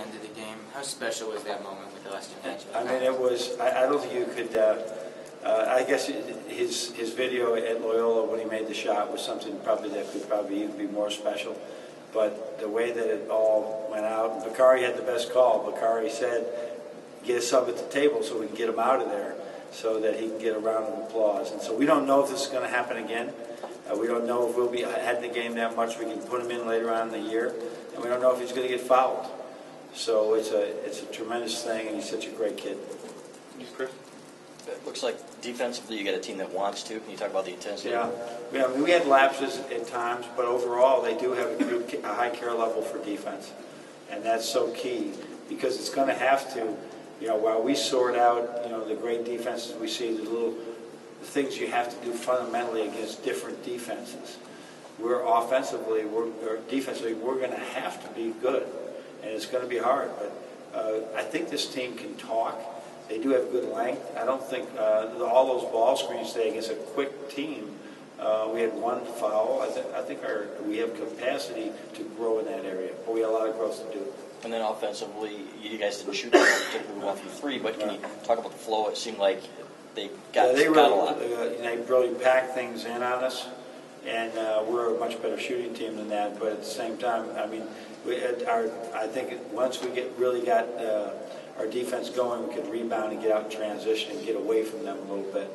end of the game. How special was that moment with the last two matches? I mean, it was. I don't think you could. I guess his video at Loyola when he made the shot was something probably that could probably even be more special. But the way that it all went out, Bakari had the best call. Bakari said, "Get a sub at the table so we can get him out of there, so that he can get a round of applause." And so we don't know if this is going to happen again. We don't know if we'll be ahead in the game that much. We can put him in later on in the year, and we don't know if he's going to get fouled. So it's a tremendous thing, and he's such a great kid. Chris? It looks like defensively you got a team that wants to. Can you talk about the intensity? Yeah. I mean, we had lapses at times, but overall they do have a high care level for defense, and that's so key because it's going to have to. While we sort out, the great defenses we see, the little things you have to do fundamentally against different defenses. We're offensively, or defensively, we're going to have to be good, and it's going to be hard. But I think this team can talk. They do have good length. I don't think all those ball screens today against a quick team. We had one foul. I think we have capacity to grow in that area, but we have a lot of growth to do. And then offensively, you guys didn't shoot particularly well from three, but can you talk about the flow? It seemed like they got a lot. They really packed things in on us, and we're a much better shooting team than that. But at the same time, I mean, I think once we really got our defense going, we could rebound and get out in transition and get away from them a little bit.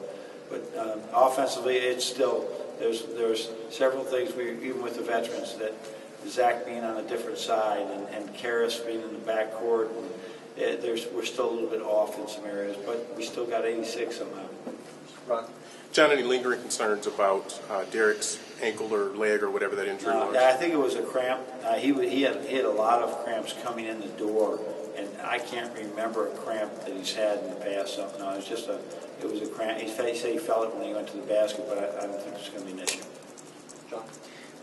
But offensively, it's still there's several things even with the veterans that. Zach being on a different side and Karras being in the backcourt, we're still a little bit off in some areas, but we still got 86 somehow. Ron? John, any lingering concerns about Derek's ankle or leg or whatever that injury was? I think it was a cramp. He had a lot of cramps coming in the door, and I can't remember a cramp that he's had in the past. So, no, it was a cramp. He said he felt it when he went to the basket, but I don't think it's going to be an issue. John?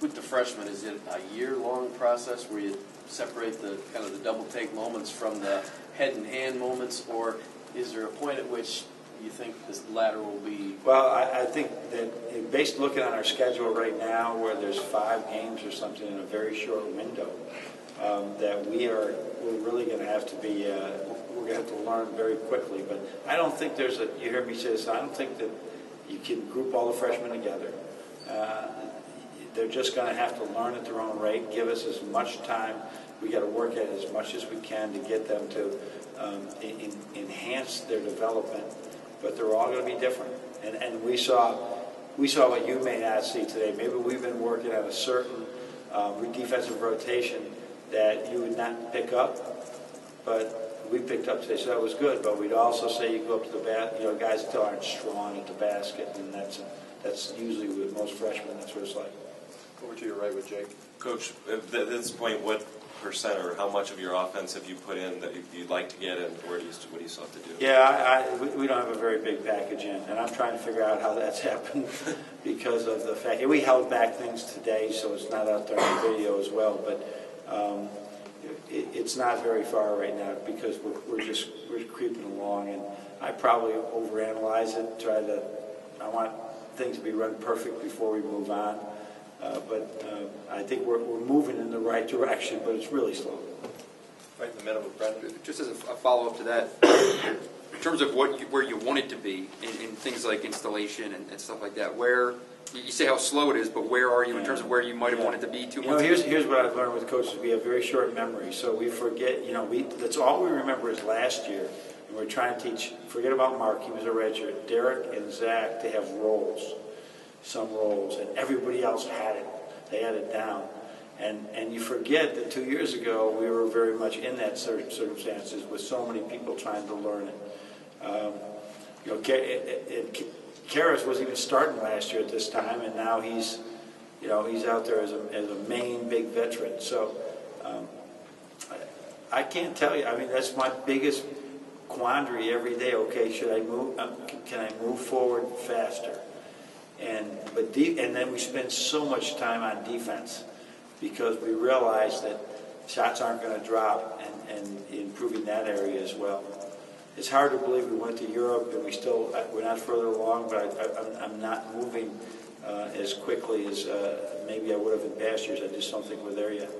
With the freshmen, is it a year-long process where you separate the kind of the double-take moments from the head-in-hand moments, or is there a point at which you think this latter will be? Well, I think that based looking on our schedule right now, where there's 5 games or something in a very short window, that we're really going to have to be we're going to have to learn very quickly. But I don't think you heard me say this. I don't think that you can group all the freshmen together. They're just going to have to learn at their own rate, give us as much time. We got to work at it as much as we can to get them to enhance their development. But they're all going to be different. And we saw what you may not see today. Maybe we've been working at a certain defensive rotation that you would not pick up, but we picked up today, so that was good. But we'd also say you go up to the basket. Guys that aren't strong at the basket, and that's usually with most freshmen. That's what it's like. Over to your right with Jake. Coach, at this point, what percent or how much of your offense have you put in that you'd like to get, and what do you still have to do? Yeah, we don't have a very big package in, and I'm trying to figure out how that's happened because of the fact we held back things today, so it's not out there in the video as well. But it's not very far right now because we're creeping along, and I probably overanalyze it. I want things to be run perfect before we move on. But I think we're moving in the right direction, but it's really slow. Right in the middle with Brendan. Just as a follow-up to that, in terms of where you want it to be in things like installation and stuff like that, where you say how slow it is, but where are you in terms of where you might have wanted to be 2 months ago? Here's what I've learned with coaches. We have very short memory, so we forget. That's all we remember is last year, and we're trying to teach. Forget about Mark; he was a redshirt. Derek and Zach, they have roles. Some roles, and everybody else had it. They had it down. And you forget that 2 years ago we were very much in that circumstances with so many people trying to learn it. Karras was even starting last year at this time, and now he's out there as a main big veteran. So I can't tell you. I mean, that's my biggest quandary every day. Okay, should I move? Can I move forward faster? And then we spend so much time on defense because we realize that shots aren't going to drop and improving that area as well. It's hard to believe we went to Europe and we're not further along, but I'm not moving as quickly as maybe I would have in past years. I just don't think we're there yet.